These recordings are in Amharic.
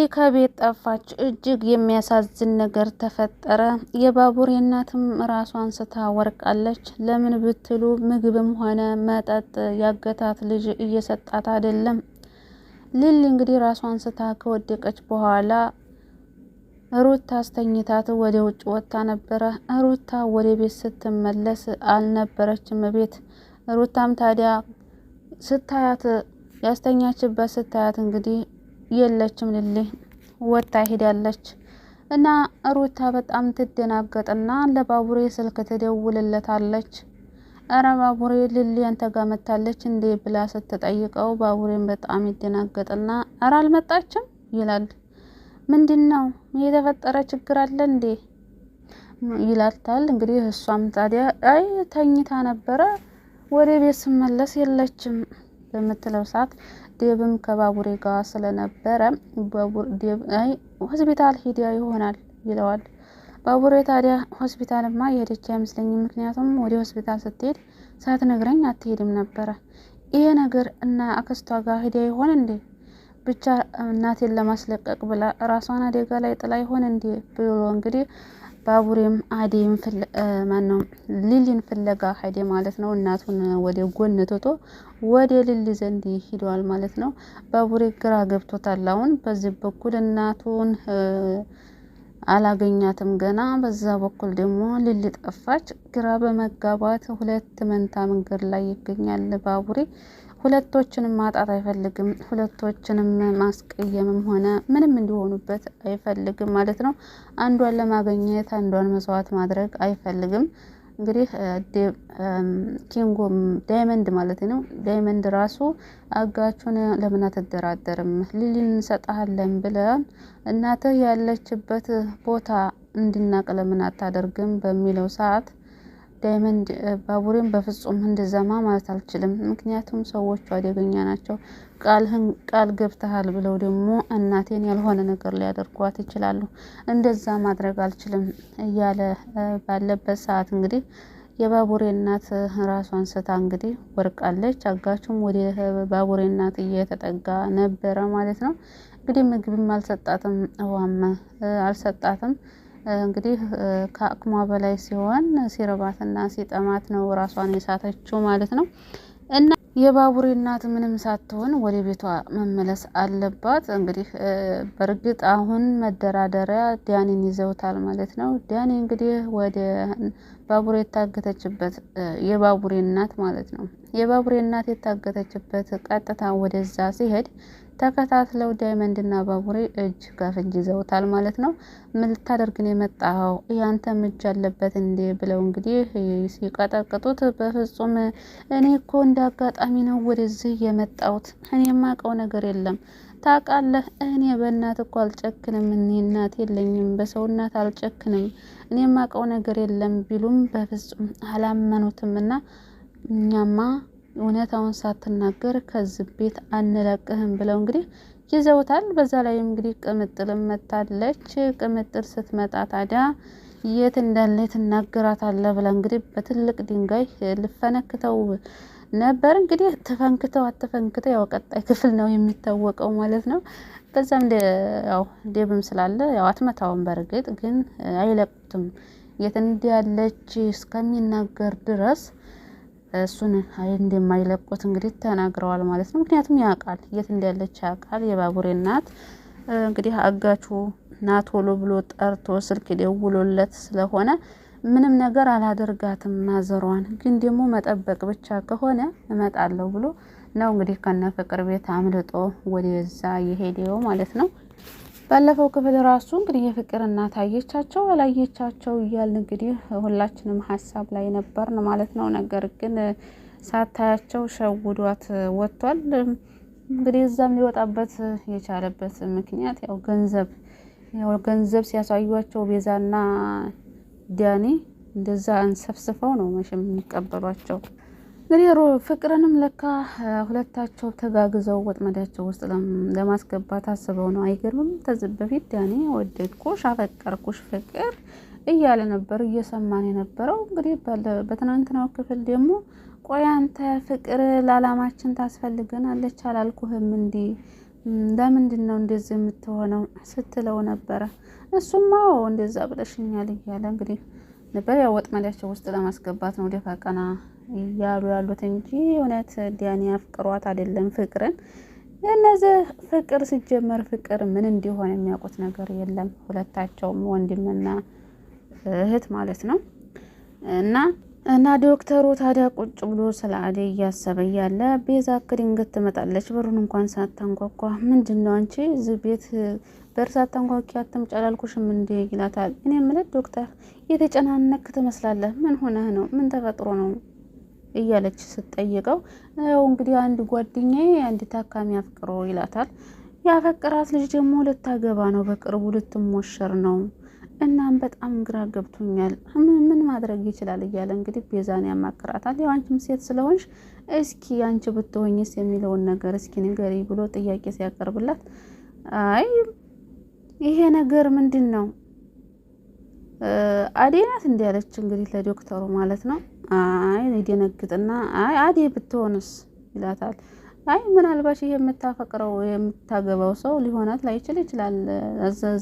ከቤት ጠፋች። እጅግ የሚያሳዝን ነገር ተፈጠረ። የባቡሬ እናትም ራሷን ስታ ወርቃለች። ለምን ብትሉ ምግብም ሆነ መጠጥ ያገታት ልጅ እየሰጣት አይደለም። ሊሊ እንግዲህ ራሷን ስታ ከወደቀች በኋላ ሩታ አስተኝታት ወደ ውጭ ወጥታ ነበረ። ሩታ ወደ ቤት ስትመለስ አልነበረችም ቤት። ሩታም ታዲያ ስታያት ያስተኛችበት ስታያት እንግዲህ የለችም። ሊሊ ወጣ ሄዳለች። እና ሩታ በጣም ትደናገጥና ለባቡሬ ስልክ ትደውልለታለች። እረ ባቡሬ ሊሊ አንተ ጋር መታለች እንዴ ብላ ስትጠይቀው ባቡሬን በጣም ይደናገጥና እረ አልመጣችም ይላል። ምንድነው የተፈጠረ ችግር አለ እንዴ ይላታል። እንግዲህ እሷም ታዲያ አይ ተኝታ ነበረ ወደ ቤት ስመለስ የለችም በምትለው ሰዓት ዴብም ከባቡሬ ጋር ስለነበረ ዴብ አይ ሆስፒታል ሄዳ ይሆናል ይለዋል። ባቡሬ ታዲያ ሆስፒታልማ የሄደች አይመስለኝም፣ ምክንያቱም ወደ ሆስፒታል ስትሄድ ሳትነግረኝ አትሄድም ነበረ። ይሄ ነገር እና አክስቷ ጋር ሄዳ ይሆን እንዴ ብቻ እናቴን ለማስለቀቅ ብላ ራሷን አደጋ ላይ ጥላ ይሆን እንዴ ብሎ እንግዲህ ባቡሬም አዴም ማነው ሊሊን ፍለጋ ሄደ ማለት ነው። እናቱን ወደ ጎን ትቶ ወደ ሊሊ ዘንድ ሄዷል ማለት ነው። ባቡሬ ግራ ገብቶታል። አሁን በዚህ በኩል እናቱን አላገኛትም ገና፣ በዛ በኩል ደግሞ ሊሊ ጠፋች። ግራ በመጋባት ሁለት መንታ መንገድ ላይ ይገኛል ባቡሬ። ሁለቶችንም ማጣት አይፈልግም። ሁለቶችንም ማስቀየምም ሆነ ምንም እንዲሆኑበት አይፈልግም ማለት ነው። አንዷን ለማግኘት አንዷን መስዋዕት ማድረግ አይፈልግም። እንግዲህ ኪንጎም ዳይመንድ ማለት ነው። ዳይመንድ ራሱ አጋቹን ለምን አትደራደርም ሊሊን እንሰጣለን ብለን እናትህ ያለችበት ቦታ እንድናቅ ለምን አታደርግም በሚለው ሰዓት ዳይመንድ ባቡሬን በፍጹም እንደዛማ ማለት አልችልም፣ ምክንያቱም ሰዎቹ አደገኛ ናቸው፣ ቃል ገብተሃል ብለው ደግሞ እናቴን ያልሆነ ነገር ሊያደርጓት ይችላሉ፣ እንደዛ ማድረግ አልችልም እያለ ባለበት ሰዓት እንግዲህ የባቡሬ እናት ራሷን ስታ እንግዲህ ወርቃለች። አጋቹም ወደ ባቡሬ እናት እየተጠጋ ነበረ ማለት ነው። እንግዲህ ምግብም አልሰጣትም፣ ውሃም አልሰጣትም። እንግዲህ ከአቅሟ በላይ ሲሆን ሲረባትና ሲጠማት ነው ራሷን የሳተችው ማለት ነው። እና የባቡሬ እናት ምንም ሳትሆን ወደ ቤቷ መመለስ አለባት። እንግዲህ በእርግጥ አሁን መደራደሪያ ዳኒን ይዘውታል ማለት ነው። ዳኒ እንግዲህ ወደ ባቡሬ የታገተችበት የባቡሬ እናት ማለት ነው። የባቡሬ እናት የታገተችበት ቀጥታ ወደዛ ሲሄድ ተከታትለው ዳይመንድና ባቡሬ እጅ ከፍንጅ ይዘውታል ማለት ነው። ምን ልታደርግ ነው የመጣኸው? ያንተም እጅ አለበት እንዴ ብለው እንግዲህ ሲቀጠቅጡት በፍጹም እኔ እኮ እንደ አጋጣሚ ነው ወደዚህ የመጣሁት፣ እኔ የማውቀው ነገር የለም ታውቃለህ፣ እኔ በእናት እኮ አልጨክንም፣ እኔ እናት የለኝም፣ በሰው እናት አልጨክንም፣ እኔ የማውቀው ነገር የለም ቢሉም በፍጹም አላመኑትምና እኛማ እውነታውን ሳትናገር ከዚህ ቤት አንለቅህም ብለው እንግዲህ ይዘውታል። በዛ ላይ እንግዲህ ቅምጥልም መታለች። ቅምጥል ስትመጣ ታዲያ የት እንዳለ ትናገራታለህ ብላ እንግዲህ በትልቅ ድንጋይ ልፈነክተው ነበር። እንግዲህ ተፈንክተው አተፈንክተው ያው ቀጣይ ክፍል ነው የሚታወቀው ማለት ነው። በዛም ያው ዴብም ስላለ ያው አትመታውም፣ በርግጥ ግን አይለቁትም የት እንዳለች እስከሚናገር ድረስ እሱን እንደማይለቁት እንግዲህ ተናግረዋል ማለት ነው። ምክንያቱም ያውቃል የት እንዳለች ያውቃል። የባቡሬ እናት እንግዲህ አጋቹ ና ቶሎ ብሎ ጠርቶ ስልክ ደውሎለት ስለሆነ ምንም ነገር አላደርጋትም ማዘሯን፣ ግን ደግሞ መጠበቅ ብቻ ከሆነ እመጣለሁ ብሎ ነው እንግዲህ ከነ ፍቅር ቤት አምልጦ ወደዛ የሄደው ማለት ነው። ባለፈው ክፍል ራሱ እንግዲህ የፍቅር እናት አየቻቸው አላየቻቸው እያልን እንግዲህ ሁላችንም ሀሳብ ላይ ነበርን ማለት ነው። ነገር ግን ሳታያቸው ሸውዷት ወጥቷል። እንግዲህ እዛም ሊወጣበት የቻለበት ምክንያት ያው ገንዘብ ሲያሳዩቸው ቤዛና ዳኒ እንደዛ አንሰፍስፈው ነው መቼም የሚቀበሏቸው። እንግዲህ ፍቅርንም ለካ ሁለታቸው ተጋግዘው ወጥመዳቸው ውስጥ ለማስገባት አስበው ነው። አይገርምም? ከዚህ በፊት ዳኒ ወደድኩሽ፣ አፈቀርኩሽ ፍቅር እያለ ነበር እየሰማን የነበረው። እንግዲህ በትናንትናው ክፍል ደግሞ ቆይ አንተ ፍቅር ለዓላማችን ታስፈልገናለች አላልኩህም እንዲ ለምንድን ነው እንደዚህ የምትሆነው ስትለው ነበረ። እሱማ እንደዛ ብለሽኛል እያለ እንግዲህ ነበር ያው ወጥመዳቸው ውስጥ ለማስገባት ነው ደፋ ቀና እያሉ ያሉት እንጂ እውነት ዲያኒ አፍቅሯት አይደለም ፍቅርን። እነዚህ ፍቅር ሲጀመር ፍቅር ምን እንዲሆን የሚያውቁት ነገር የለም። ሁለታቸውም ወንድምና እህት ማለት ነው። እና ዶክተሩ ታዲያ ቁጭ ብሎ ስለ አደይ እያሰበ እያለ ቤዛ ድንገት ትመጣለች። በሩን እንኳን ሳታንኳኳ ምንድነው አንቺ እዚህ ቤት በር ሳታንኳኳ አትምጪ አላልኩሽም እንዴ ይላታል። እኔ የምልህ ዶክተር የተጨናነክ ትመስላለህ፣ ምን ሆነህ ነው? ምን ተፈጥሮ ነው እያለች ስትጠይቀው ያው እንግዲህ አንድ ጓደኛዬ አንድ ታካሚ አፍቅሮ ይላታል። ያፈቅራት ልጅ ደግሞ ልታገባ ነው፣ በቅርቡ ልትሞሸር ነው። እናም በጣም ግራ ገብቶኛል፣ ምን ማድረግ ይችላል እያለ እንግዲህ ቤዛን ያማክራታል። ያው አንቺም ሴት ስለሆንሽ እስኪ አንቺ ብትሆኝስ የሚለውን ነገር እስኪ ንገሪ ብሎ ጥያቄ ሲያቀርብላት አይ ይሄ ነገር ምንድን ነው አደይ ናት እንዲህ ያለች እንግዲህ ለዶክተሩ ማለት ነው። አይ ይደነግጥና አይ አደይ ብትሆንስ ይላታል። አይ ምናልባት ይሄ የምታፈቅረው የምታገባው ሰው ሊሆናት ላይችል ይችላል፣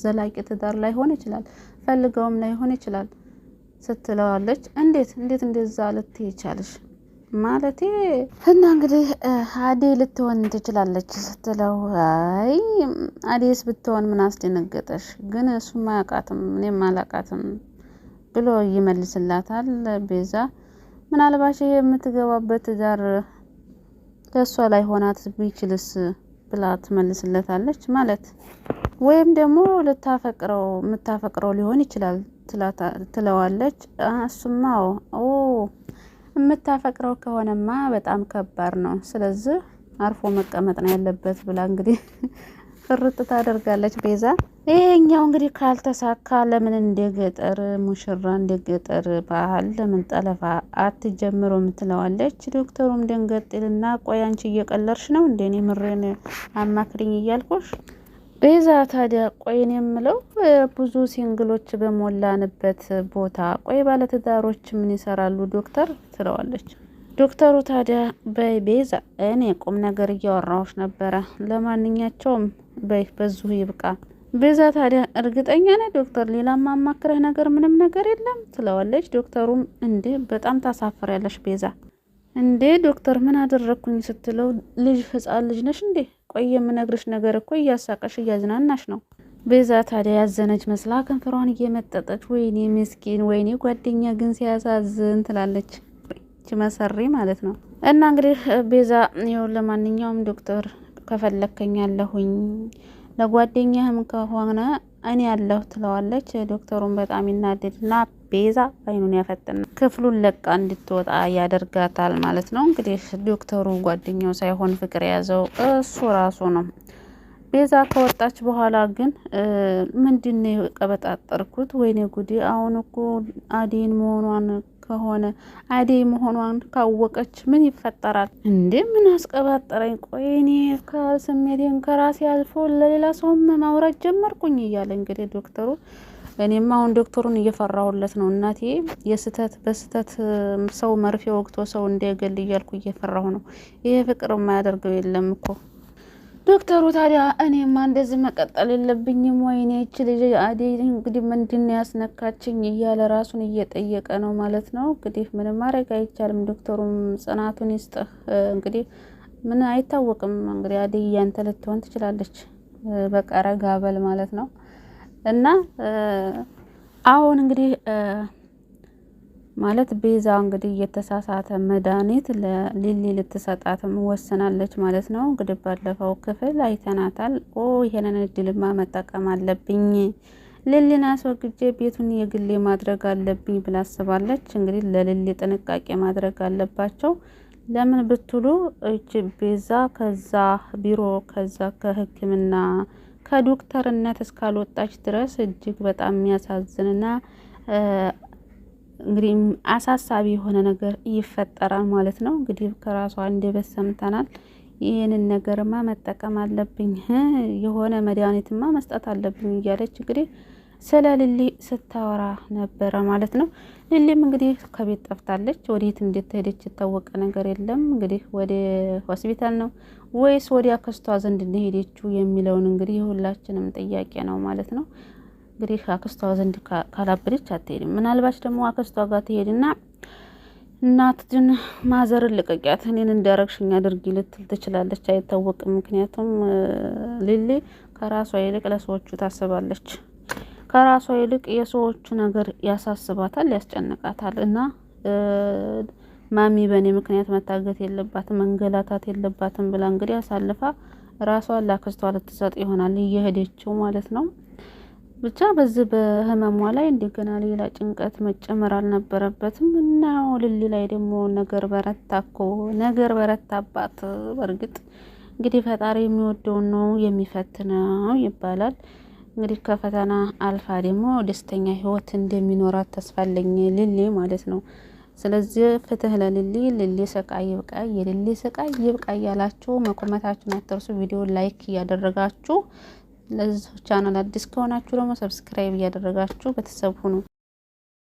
ዘላቂ ትዳር ላይሆን ይችላል፣ ፈልገውም ላይሆን ይችላል ስትለዋለች። እንዴት እንደዛ ልትይ ይቻልሽ ማለቴ እና እንግዲህ አደይ ልትሆን ትችላለች ስትለው አይ አደይስ ብትሆን ምን አስደነገጠሽ? ግን እሱም አያውቃትም እኔም አላውቃትም ብሎ ይመልስላታል። ቤዛ ምናልባት ይሄ የምትገባበት ትዳር ለእሷ ላይ ሆናት ቢችልስ ብላ ትመልስለታለች። ማለት ወይም ደግሞ የምታፈቅረው ሊሆን ይችላል ትለዋለች። እሱማ የምታፈቅረው ከሆነማ በጣም ከባድ ነው፣ ስለዚህ አርፎ መቀመጥ ነው ያለበት ብላ እንግዲህ ፍርጥ ታደርጋለች ቤዛ። ይሄኛው እንግዲህ ካልተሳካ ለምን እንደገጠር ሙሽራ እንደገጠር ባህል ለምን ጠለፋ አትጀምሩም ትለዋለች። ዶክተሩም ደንገጥልና ቆይ አንቺ እየቀለርሽ ነው እንዴ? እኔ ምሬን አማክሪኝ እያልኩሽ። ቤዛ ታዲያ ቆይን የምለው ብዙ ሲንግሎች በሞላንበት ቦታ ቆይ ባለትዳሮች ምን ይሰራሉ ዶክተር ትለዋለች። ዶክተሩ ታዲያ በይ ቤዛ እኔ ቁም ነገር እያወራሁሽ ነበረ፣ ለማንኛቸውም በይ በዚሁ ይብቃ። ቤዛ ታዲያ እርግጠኛ ነህ ዶክተር ሌላ ማማክረህ ነገር ምንም ነገር የለም ትለዋለች። ዶክተሩም እንዴ በጣም ታሳፍሪያለሽ ቤዛ። እንዴ ዶክተር ምን አደረግኩኝ ስትለው ልጅ ህፃን ልጅ ነሽ እንዴ? ቆይ የምነግርሽ ነገር እኮ እያሳቀሽ እያዝናናሽ ነው። ቤዛ ታዲያ ያዘነች መስላ ከንፈሯን እየመጠጠች ወይኔ ምስኪን፣ ወይኔ ጓደኛ ግን ሲያሳዝን ትላለች። መሰሪ ማለት ነው። እና እንግዲህ ቤዛ ይኸው ለማንኛውም ዶክተር ከፈለከኝ አለሁኝ፣ ለጓደኛህም ከሆነ እኔ ያለሁ ትለዋለች። ዶክተሩን በጣም ይናደድና ቤዛ አይኑን ያፈጥና ክፍሉን ለቃ እንድትወጣ ያደርጋታል ማለት ነው። እንግዲህ ዶክተሩ ጓደኛው ሳይሆን ፍቅር የያዘው እሱ ራሱ ነው። ቤዛ ከወጣች በኋላ ግን ምንድነው የቀበጣጠርኩት? ወይኔ ጉዴ! አሁን እኮ አደይን መሆኗን ከሆነ አደይ መሆኗን ካወቀች ምን ይፈጠራል እንዴ? ምን አስቀባጠረኝ? ቆይ እኔ ከስሜቴን ከራሴ አልፎ ለሌላ ሰውም ማውራት ጀመርኩኝ እያለ እንግዲህ ዶክተሩ እኔም አሁን ዶክተሩን እየፈራሁለት ነው እናቴ፣ በስተት ሰው መርፌ ወግቶ ሰው እንዳይገል እያልኩ እየፈራሁ ነው። ይሄ ፍቅር የማያደርገው የለም እኮ። ዶክተሩ ታዲያ እኔማ እንደዚህ መቀጠል የለብኝም፣ ወይኔ እቺ ልጅ አደይ እንግዲህ ምንድን ያስነካችኝ እያለ ራሱን እየጠየቀ ነው ማለት ነው። እንግዲህ ምንም ማድረግ አይቻልም። ዶክተሩም ጽናቱን ይስጥህ። እንግዲህ ምን አይታወቅም፣ እንግዲህ አደይ ያንተ ልትሆን ትችላለች። በቃ ረጋ በል ማለት ነው። እና አሁን እንግዲህ ማለት ቤዛ እንግዲህ የተሳሳተ መድኃኒት ለሊሊ ልትሰጣትም ወስናለች ማለት ነው። እንግዲህ ባለፈው ክፍል አይተናታል። ይሄንን እድልማ መጠቀም አለብኝ፣ ሊሊን አስወግጄ ቤቱን የግሌ ማድረግ አለብኝ ብላ አስባለች። እንግዲህ ለሊሊ ጥንቃቄ ማድረግ አለባቸው። ለምን ብትሉ እቺ ቤዛ ከዛ ቢሮ ከዛ ከሕክምና ከዶክተርነት እስካልወጣች ድረስ እጅግ በጣም የሚያሳዝንና እንግዲህ አሳሳቢ የሆነ ነገር ይፈጠራል ማለት ነው። እንግዲህ ከራሷ አንደበት ሰምተናል። ይህንን ነገርማ መጠቀም አለብኝ፣ የሆነ መድኃኒትማ መስጠት አለብኝ እያለች እንግዲህ ስለ ሊሊ ስታወራ ነበረ ማለት ነው። ሊሊም እንግዲህ ከቤት ጠፍታለች። ወዴት እንደተሄደች የታወቀ ነገር የለም። እንግዲህ ወደ ሆስፒታል ነው ወይስ ወደ አክስቷ ዘንድ እንደሄደችው የሚለውን እንግዲህ የሁላችንም ጥያቄ ነው ማለት ነው። እንግዲህ አክስቷ ዘንድ ካላበደች አትሄድም። ምናልባች ደግሞ አክስቷ ጋር ትሄድና እናትን ማዘርን ልቀቂያት፣ እኔን እንዳረግሽኝ አድርጊ ልትል ትችላለች፣ አይታወቅም። ምክንያቱም ሊሊ ከራሷ ይልቅ ለሰዎቹ ታስባለች። ከራሷ ይልቅ የሰዎቹ ነገር ያሳስባታል፣ ያስጨንቃታል። እና ማሚ በእኔ ምክንያት መታገት የለባትም መንገላታት የለባትም ብላ እንግዲህ አሳልፋ ራሷን ላክስቷ ልትሰጥ ይሆናል እየሄደችው ማለት ነው። ብቻ በዚህ በህመሟ ላይ እንደገና ሌላ ጭንቀት መጨመር አልነበረበትም። እና ሊሊ ላይ ደግሞ ነገር በረታኮ ነገር በረታባት። በእርግጥ እንግዲህ ፈጣሪ የሚወደውን ነው የሚፈትነው ይባላል። እንግዲህ ከፈተና አልፋ ደግሞ ደስተኛ ህይወት እንደሚኖራት ተስፋ አለኝ ሊሊ ማለት ነው። ስለዚህ ፍትህ ለሊሊ፣ ሊሊ ስቃይ ይብቃ፣ የሊሊ ስቃይ ይብቃ እያላችሁ መኮመታችሁን አትርሱ። ቪዲዮ ላይክ እያደረጋችሁ ለዚህ ቻናል አዲስ ከሆናችሁ ደግሞ ሰብስክራይብ እያደረጋችሁ ቤተሰብ ሁኑ።